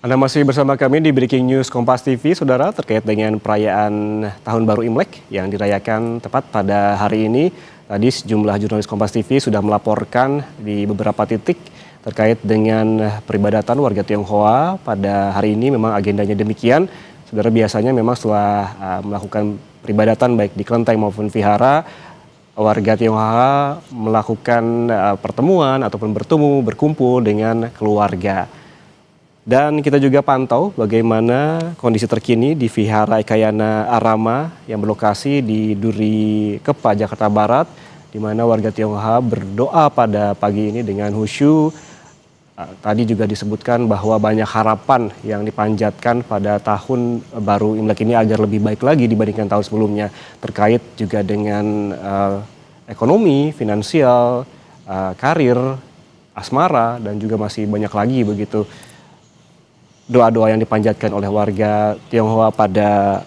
Anda masih bersama kami di Breaking News Kompas TV, Saudara, terkait dengan perayaan Tahun Baru Imlek yang dirayakan tepat pada hari ini. Tadi sejumlah jurnalis Kompas TV sudah melaporkan di beberapa titik terkait dengan peribadatan warga Tionghoa pada hari ini. Memang agendanya demikian. Saudara, biasanya memang setelah melakukan peribadatan baik di kelenteng maupun vihara, warga Tionghoa melakukan pertemuan ataupun berkumpul dengan keluarga. Dan kita juga pantau bagaimana kondisi terkini di Vihara Ekayana Arama yang berlokasi di Duri Kepa, Jakarta Barat, di mana warga Tionghoa berdoa pada pagi ini dengan khusyuk. Tadi juga disebutkan bahwa banyak harapan yang dipanjatkan pada tahun baru Imlek ini agar lebih baik lagi dibandingkan tahun sebelumnya, terkait juga dengan ekonomi, finansial, karir, asmara, dan juga masih banyak lagi begitu doa-doa yang dipanjatkan oleh warga Tionghoa pada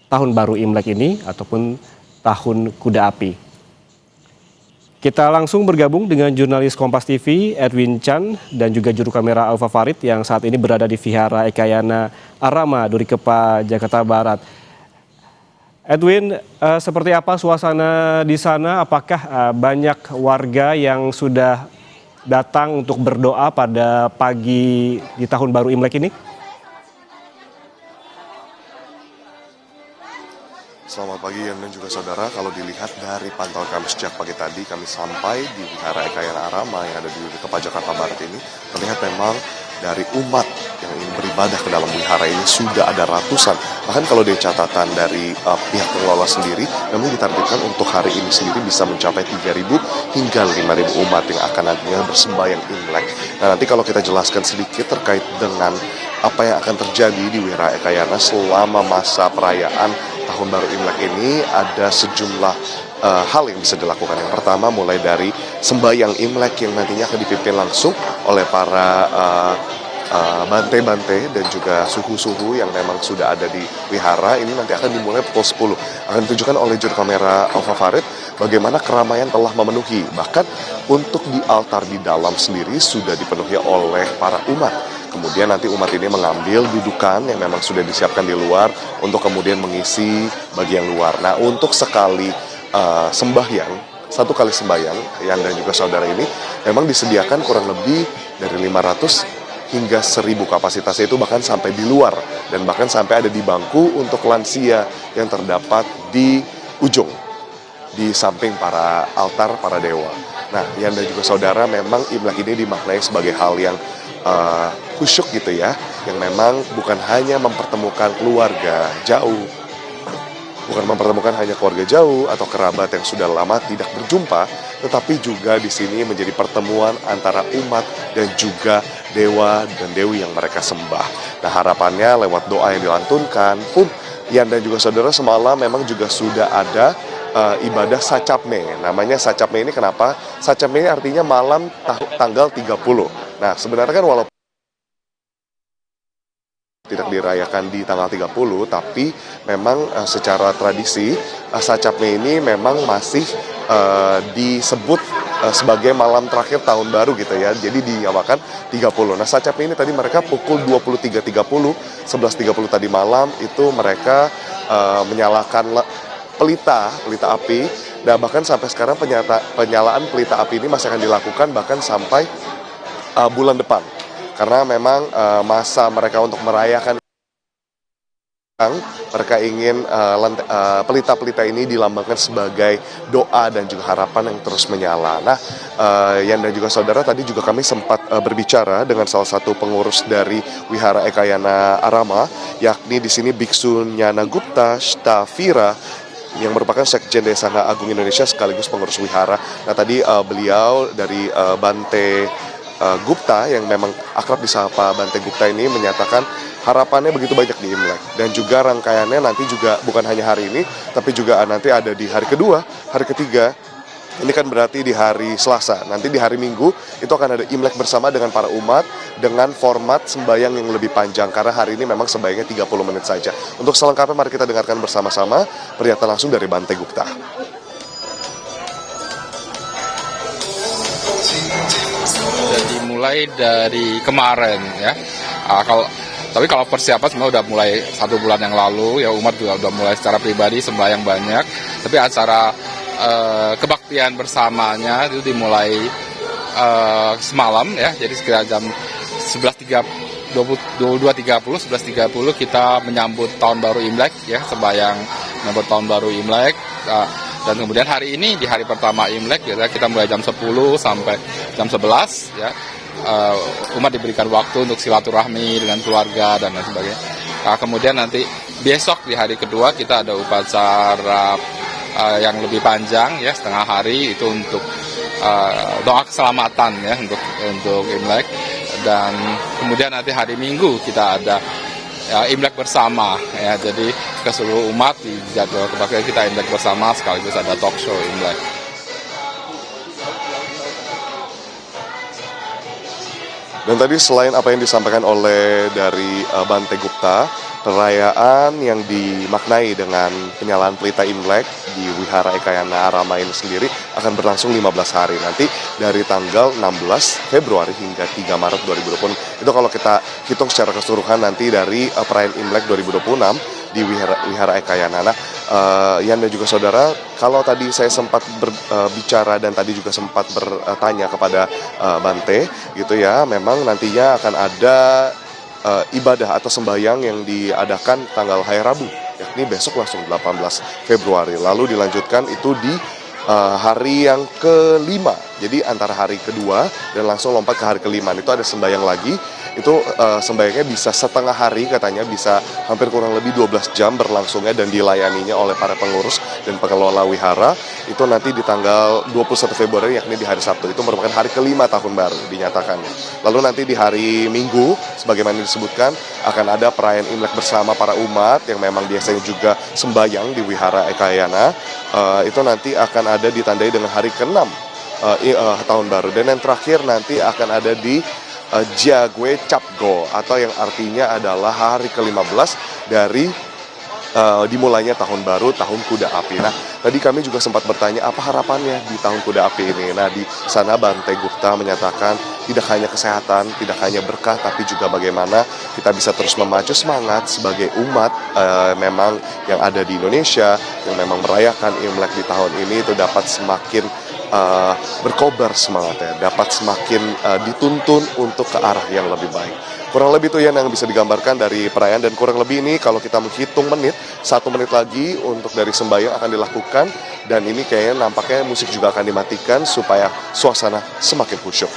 tahun baru Imlek ini ataupun tahun kuda api. Kita langsung bergabung dengan jurnalis Kompas TV Edwin Chan dan juga juru kamera Alfa Farid yang saat ini berada di Vihara Ekayana Arama, Duri Kepa, Jakarta Barat. Edwin, seperti apa suasana di sana? Apakah banyak warga yang sudah datang untuk berdoa pada pagi di tahun baru Imlek ini? Selamat pagi Yan dan juga saudara. Kalau dilihat dari pantauan kami sejak pagi tadi, kami sampai di Vihara Ekayana Arama yang ada di Duri Kepa, Jakarta Barat ini, terlihat memang dari umat yang ingin beribadah ke dalam wihara ini sudah ada ratusan. Bahkan kalau dari catatan dari pihak pengelola sendiri, memang ditargetkan untuk hari ini sendiri bisa mencapai 3.000 hingga 5.000 umat yang akan nantinya bersembahyang Imlek. Nah, nanti kalau kita jelaskan sedikit terkait dengan apa yang akan terjadi di Vihara Ekayana selama masa perayaan Tahun Baru Imlek ini, ada sejumlah hal yang bisa dilakukan. Yang pertama, mulai dari sembahyang Imlek yang nantinya akan dipimpin langsung oleh para bante-bante dan juga suhu-suhu yang memang sudah ada di wihara. Ini nanti akan dimulai pukul 10. Akan ditunjukkan oleh juru kamera Alfa Farid bagaimana keramaian telah memenuhi. Bahkan untuk di altar di dalam sendiri sudah dipenuhi oleh para umat. Kemudian nanti umat ini mengambil dudukan yang memang sudah disiapkan di luar untuk kemudian mengisi bagian luar. Nah, untuk sekali sembahyang, satu kali sembahyang, Yan dan juga saudara, ini memang disediakan kurang lebih dari 500 hingga 1.000 kapasitasnya, itu bahkan sampai di luar dan bahkan sampai ada di bangku untuk lansia yang terdapat di ujung di samping para altar para dewa. Nah, Yan dan juga saudara, memang Imlek ini dimaknai sebagai hal yang khusyuk gitu ya, yang memang bukan hanya mempertemukan keluarga jauh, bukan mempertemukan hanya keluarga jauh atau kerabat yang sudah lama tidak berjumpa, tetapi juga di sini menjadi pertemuan antara umat dan juga dewa dan dewi yang mereka sembah. Nah, harapannya lewat doa yang dilantunkan pun, Yan dan juga saudara, semalam memang juga sudah ada ibadah Sacapme. Namanya Sacapme ini kenapa? Sacapme ini artinya malam tanggal 30. Nah, sebenarnya kan walaupun tidak dirayakan di tanggal 30, tapi memang secara tradisi Sacapme ini memang masih disebut sebagai malam terakhir tahun baru gitu ya. Jadi dinyamakan 30. Nah, Sacapme ini tadi mereka pukul 23.30, 11.30 tadi malam itu mereka menyalakan pelita api. Dan bahkan sampai sekarang penyalaan pelita api ini masih akan dilakukan bahkan sampai bulan depan. Karena memang masa mereka untuk merayakan, mereka ingin pelita-pelita ini dilambangkan sebagai doa dan juga harapan yang terus menyala. Nah, Yan dan juga saudara, tadi juga kami sempat berbicara dengan salah satu pengurus dari Vihara Ekayana Arama, yakni di sini Biksu Nyana Gupta Shtavira, yang merupakan Sekjen Desa Agung Indonesia sekaligus pengurus wihara. Nah, tadi beliau dari Bante Gupta, yang memang akrab disapa Bante Gupta ini, menyatakan harapannya begitu banyak di Imlek. Dan juga rangkaiannya nanti juga bukan hanya hari ini, tapi juga nanti ada di hari kedua, hari ketiga. Ini kan berarti di hari Selasa. Nanti di hari Minggu itu akan ada Imlek bersama dengan para umat dengan format sembahyang yang lebih panjang. Karena hari ini memang sembahyangnya 30 menit saja. Untuk selengkapnya mari kita dengarkan bersama-sama pernyataan langsung dari Bante Gupta. Jadi mulai dari kemarin ya. Tapi kalau persiapan sebenarnya udah mulai 1 bulan yang lalu ya, umat juga udah mulai secara pribadi sembahyang banyak. Tapi acara kebaktian bersamanya itu dimulai semalam ya, jadi sekitar jam 22.30 kita menyambut tahun baru Imlek ya, sembahyang menyambut tahun baru Imlek. Dan kemudian hari ini di hari pertama Imlek ya, kita mulai jam 10 sampai jam 11 ya. Umat diberikan waktu untuk silaturahmi dengan keluarga dan lain sebagainya. Kemudian nanti besok di hari kedua kita ada upacara yang lebih panjang ya, setengah hari, itu untuk doa keselamatan ya untuk Imlek. Dan kemudian nanti hari Minggu kita ada Imlek bersama ya, jadi ke seluruh umat di jadwal kebaktian kita Imlek bersama sekaligus ada talk show Imlek. Dan tadi selain apa yang disampaikan oleh dari Bante Gupta, perayaan yang dimaknai dengan penyalaan pelita Imlek di Wihara Ekayana Arama ini sendiri akan berlangsung 15 hari nanti dari tanggal 16 Februari hingga 3 Maret 2020. Itu kalau kita hitung secara keseluruhan nanti dari perayaan Imlek 2026 di Wihara Ekayana. Nah, Yan dan juga saudara, kalau tadi saya sempat berbicara dan tadi juga sempat bertanya kepada Bante gitu ya, memang nantinya akan ada ibadah atau sembahyang yang diadakan tanggal hari Rabu, yakni besok langsung 18 Februari. Lalu dilanjutkan itu di hari yang kelima, jadi antara hari kedua dan langsung lompat ke hari kelima itu ada sembahyang lagi. Itu sembahyangnya bisa setengah hari, katanya bisa hampir kurang lebih 12 jam berlangsungnya dan dilayaninya oleh para pengurus dan pengelola wihara. Itu nanti di tanggal 21 Februari yakni di hari Sabtu, itu merupakan hari kelima tahun baru dinyatakannya. Lalu nanti di hari Minggu sebagaimana disebutkan akan ada perayaan Imlek bersama para umat yang memang biasanya juga sembahyang di Wihara Ekayana. Itu nanti akan ada ditandai dengan hari ke-6 tahun baru. Dan yang terakhir nanti akan ada di Jiagwe Capgo, atau yang artinya adalah hari ke-15 dari dimulainya tahun baru, tahun kuda api. Nah, tadi kami juga sempat bertanya apa harapannya di tahun kuda api ini. Nah, di sana Bante Gupta menyatakan tidak hanya kesehatan, tidak hanya berkah, tapi juga bagaimana kita bisa terus memacu semangat sebagai umat memang yang ada di Indonesia, yang memang merayakan Imlek di tahun ini itu dapat semakin berkobar semangatnya, dapat semakin dituntun untuk ke arah yang lebih baik. Kurang lebih itu yang bisa digambarkan dari perayaan, dan kurang lebih ini kalau kita menghitung menit, 1 menit lagi untuk dari sembahyang akan dilakukan, dan ini kayaknya nampaknya musik juga akan dimatikan supaya suasana semakin khusyuk.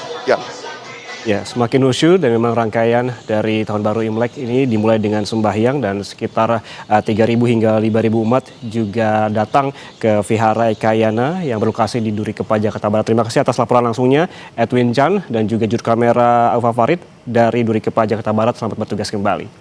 Ya, semakin khusyuk, dan memang rangkaian dari Tahun Baru Imlek ini dimulai dengan sembahyang, dan sekitar 3.000 hingga 5.000 umat juga datang ke Vihara Ekayana yang berlokasi di Duri Kepa, Jakarta Barat. Terima kasih atas laporan langsungnya Edwin Chan dan juga juru kamera Alfa Farid dari Duri Kepa, Jakarta Barat. Selamat bertugas kembali.